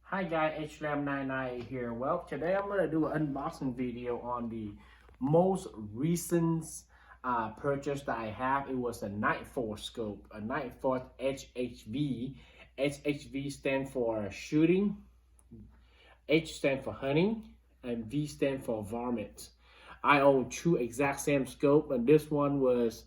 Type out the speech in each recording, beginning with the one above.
Hi guys, HLAM99 here. Well, today I'm going to do an unboxing video on the most recent purchase that I have. It was a Nightforce scope, a Nightforce SHV. SHV stands for shooting, H stands for hunting, and V stands for varmint. I own two exact same scope, and this one was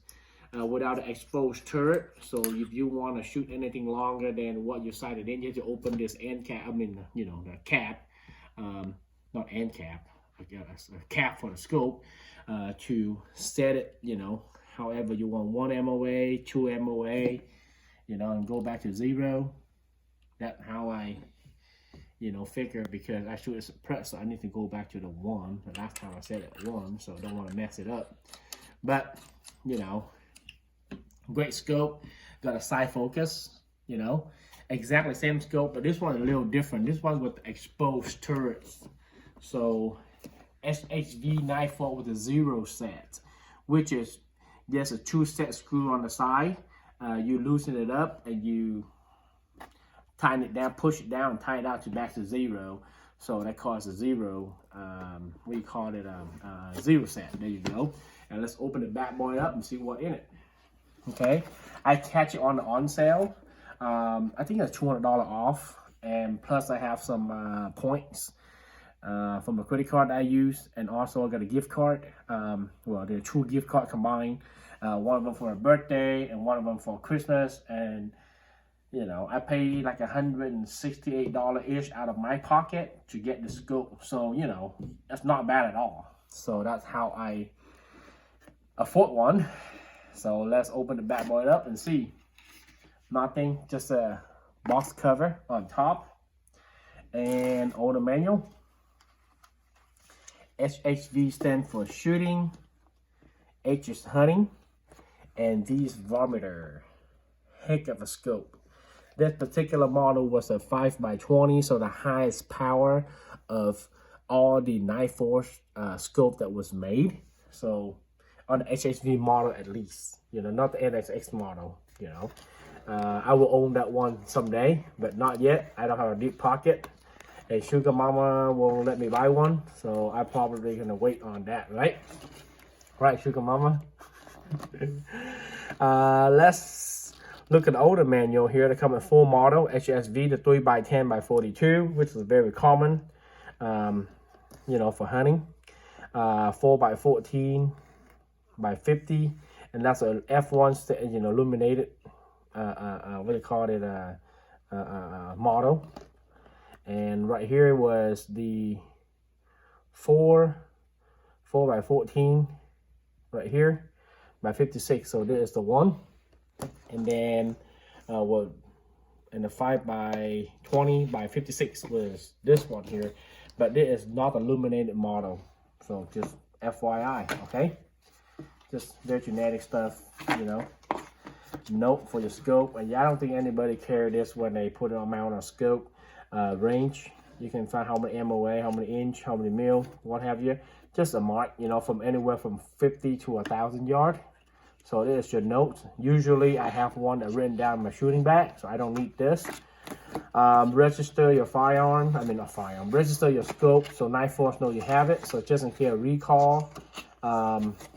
without an exposed turret. So if you want to shoot anything longer than what you sighted in, you have to open this end cap. I mean, the cap, not end cap, I guess, a cap for the scope to set it, however you want, 1 MOA, 2 MOA, and go back to 0. That's how I, figure, because I shoot a suppressor, so I need to go back to the 1. The last time I set it at 1, so I don't want to mess it up. But, great scope, got a side focus, exactly same scope, but this one is a little different. This one with exposed turrets. So SHV Nightforce with a Zeroset, which is just a 2-set screw on the side. You loosen it up and you tighten it down, push it down, and tie it out to back to 0. So that causes 0. We call it Zeroset. There you go. And let's open the bad boy up and see what's in it. Okay, I catch it on sale. I think it's $200 off, and plus I have some points from a credit card I use, and also I got a gift card. Well, there are 2 gift cards combined. One of them for a birthday and one of them for Christmas, and I paid like $168-ish out of my pocket to get the scope. So that's not bad at all. So that's how I afford one. So let's open the bad boy up and see. Nothing, just a box cover on top and owner manual. SHV stands for shooting, H is hunting, and V is varminter. Heck of a scope. This particular model was a 5x20, so the highest power of all the Nightforce scope that was made. So on the SHV model at least, not the NXX model, I will own that one someday, but not yet. I don't have a deep pocket. And Sugar Mama won't let me buy one, so I'm probably gonna wait on that, right? Right, Sugar Mama? Let's look at the older manual here. They come in full model, HSV, the 3x10x42, which is very common, for hunting. 4x14 by 50, and that's a F1 illuminated what do you call it, model. And right here was the 4x14 right here by 56. So there's the one, and then and the 5x20 by 56 was this one here, but this is not illuminated model. So just FYI, okay? Just very generic stuff, Note for your scope. And I don't think anybody carry this when they put it on mount on scope. Range, you can find how many MOA, how many inch, how many mil, what have you. Just a mark, from anywhere from 50 to 1,000 yard. So there's your notes. Usually I have one that written down in my shooting bag, so I don't need this. Register your firearm, register your scope so Nightforce know you have it. So just in case of recall,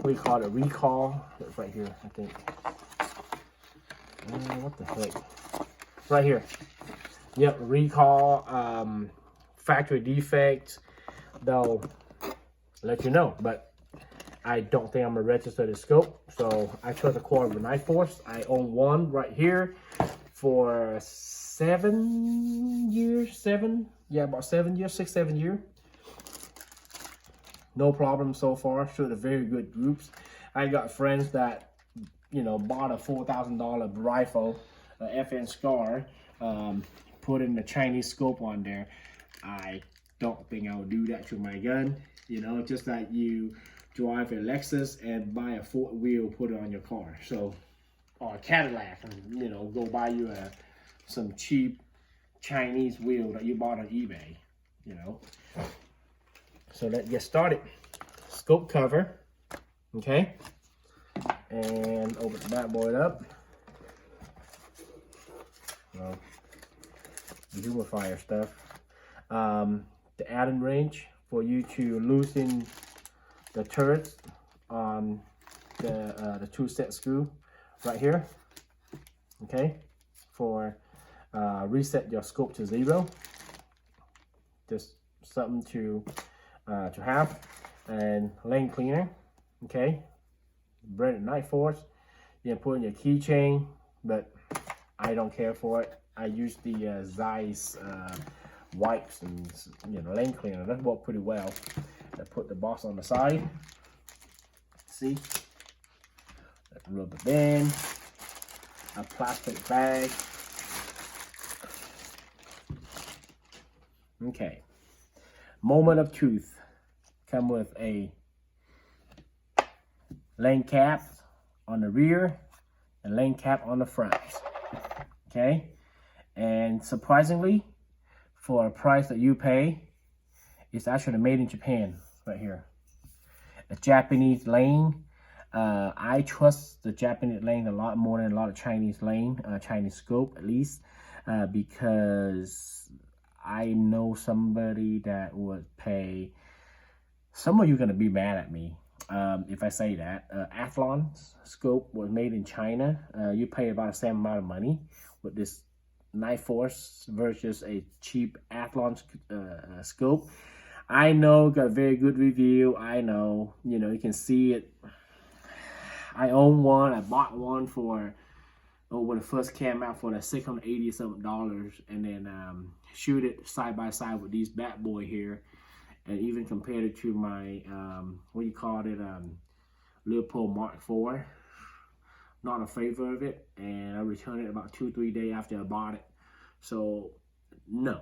we call it recall. It's right here, I think. What the heck? Right here. Yep, recall, factory defects. They'll let you know, but I don't think I'm gonna register the scope. So I took a quarter of the Nightforce. I own one right here for 7 years, about 7 years, 6-7 years. No problem so far. Showed a very good groups. I got friends that bought a $4,000 rifle, FN Scar, put in the Chinese scope on there. I don't think I would do that to my gun. Just like you drive a Lexus and buy a 4th wheel, put it on your car. So, or a Cadillac, and go buy you some cheap Chinese wheel that you bought on eBay. So let's get started. Scope cover, okay, and open the bad boy up. The humidifier stuff. the Allen wrench for you to loosen the turrets on the 2-set screw right here. Okay, for reset your scope to 0. Just something to have. And lane cleaner. Okay, branded Nightforce. You can put in your keychain, but I don't care for it. I use the Zeiss wipes and lane cleaner. That worked pretty well. I put the box on the side. See, a rubber band, a plastic bag. Okay, moment of truth. Come with a lane cap on the rear and lane cap on the front. Okay, and surprisingly, for a price that you pay, it's actually made in Japan right here. A Japanese lane. I trust the Japanese lane a lot more than a lot of Chinese lane, Chinese scope at least, because I know somebody that would pay. Some of you are gonna be mad at me if I say that. Athlon's scope was made in China. You pay about the same amount of money with this Nightforce versus a cheap Athlon scope. I know, got a very good review. I know, you can see it. I own one. I bought one for when it first came out for the $680 something, and then shoot it side by side with these bad boy here. And even compared it to my, Leopold Mark IV. Not in favor of it. And I returned it about 2-3 days after I bought it. So, no.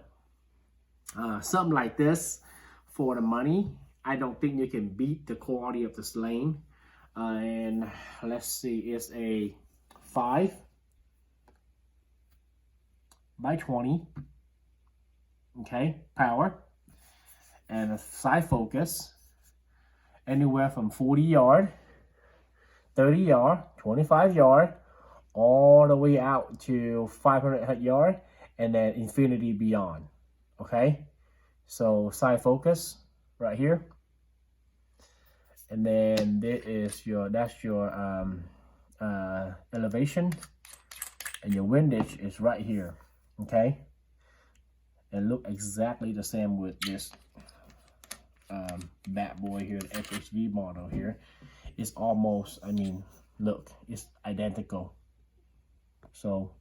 Something like this, for the money, I don't think you can beat the quality of this lane. And let's see, it's a 5x20. Okay, power. And a side focus, anywhere from 40 yard, 30 yard, 25 yard, all the way out to 500 yard, and then infinity beyond. Okay, so side focus right here, and then that's your elevation, and your windage is right here. Okay, and look exactly the same with this bad boy here, the SHV model here. It's almost, look, it's identical. So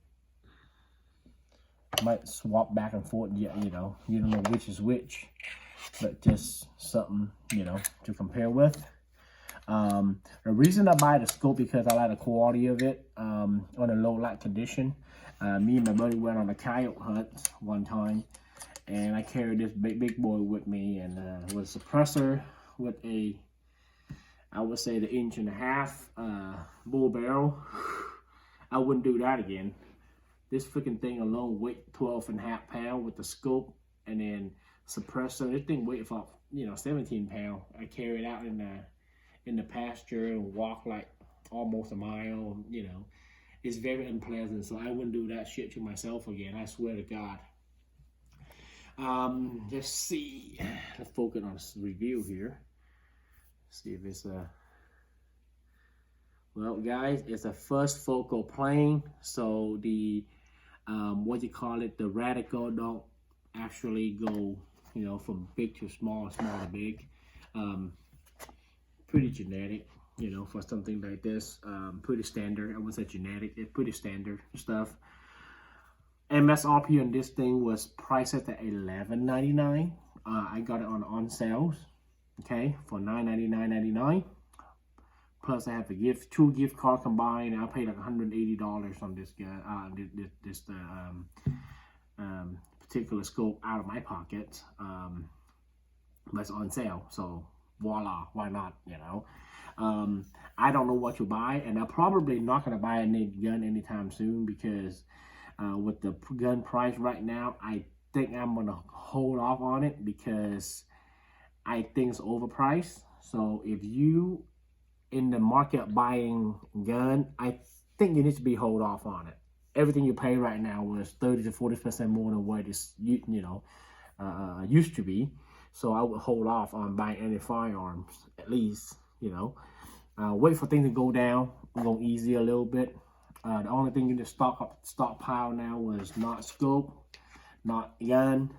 might swap back and forth. Yeah, you don't know which is which, but just something to compare with. The reason I buy the scope because I like the quality of it on a low light condition. Me and my buddy went on a coyote hunt one time, and I carried this big boy with me, and with a suppressor with a, I would say, the 1.5 inch bull barrel. I wouldn't do that again. This freaking thing alone weighed 12.5 pounds with the scope and then suppressor. This thing weighed about 17 pounds. I carried it out in the pasture and walked like almost a mile. It's very unpleasant, so I wouldn't do that shit to myself again. I swear to God. Let's see. Let's focus on this review here. See if it's a. Well, guys, it's a first focal plane, so the the radical don't actually go from big to small, small to big. Pretty genetic, for something like this. Pretty standard. I wouldn't say genetic. It's pretty standard stuff. MSRP on this thing was priced at $11.99. I got it on sales, okay, for $9.99.99. Plus, I have to two gift cards combined. I paid like $180 on this guy, this particular scope out of my pocket. But it's on sale, so voila, why not? I don't know what to buy, and I'm probably not gonna buy a gun anytime soon because with the gun price right now, I think I'm gonna hold off on it because I think it's overpriced. So if you in the market buying gun, I think you need to be hold off on it. Everything you pay right now was 30 to 40% more than what is used to be. So I would hold off on buying any firearms, at least, you know. Wait for things to go down, go easy a little bit. The only thing you need to stockpile now was not scope, not gun,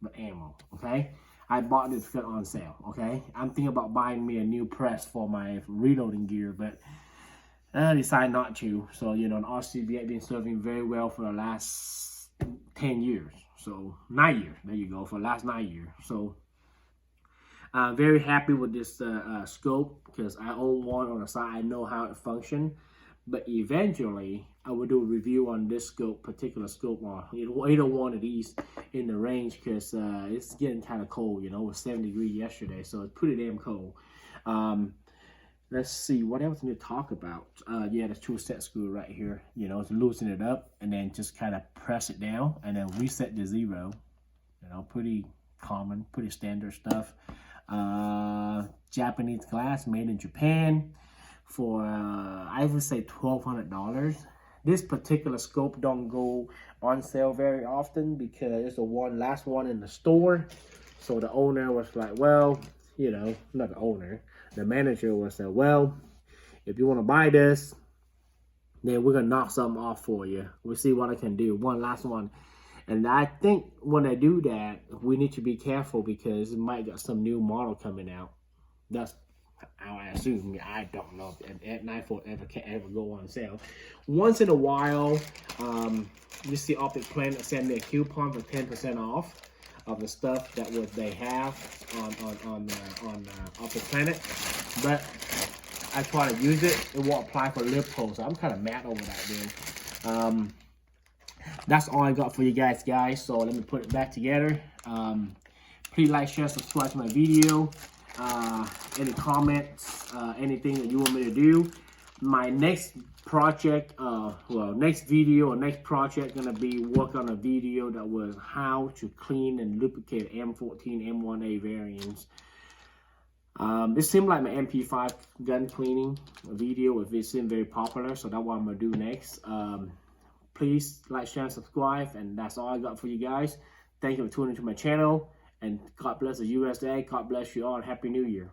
but ammo, okay? I bought this because on sale, okay? I'm thinking about buying me a new press for my reloading gear, but I decided not to. So, you know, the RCB has been serving very well for the last 10 years. So, 9 years, there you go, for the last 9 years. So, I'm very happy with this scope because I own one on the side. I know how it functions. But eventually, I will do a review on this particular scope, or either one of these in the range, because it's getting kind of cold. You know, it was 70 degrees yesterday, so it's pretty damn cold. Let's see, what else we need to talk about? Yeah, the tool set screw right here. You know, to loosen it up and then just kind of press it down and then reset to 0. You know, pretty common, pretty standard stuff. Japanese glass made in Japan for I would say $1,200. This particular scope don't go on sale very often because it's the last one in the store. So the owner was like, well, you know, not the owner, the manager was like, well, if you want to buy this, then we're gonna knock something off for you. We'll see what I can do. One last one. And I think when I do that, we need to be careful because it might get some new model coming out. That's how I assume. I don't know if Nightforce ever go on sale. Once in a while, you see Optic Planet send me a coupon for 10% off of the stuff that they have on Optic Planet. But I try to use it. It won't apply for lip holes. So I'm kind of mad over that, dude. That's all I got for you guys. So let me put it back together. Please like, share, subscribe to my video. Any comments, anything that you want me to do. My next project, next video or next project gonna be work on a video that was how to clean and lubricate M14, M1A variants. It seemed like my MP5 gun cleaning video, if it seemed very popular, so that's what I'm gonna do next. Please like, share, and subscribe, and that's all I got for you guys. Thank you for tuning into my channel, and God bless the USA. God bless you all, and Happy New Year.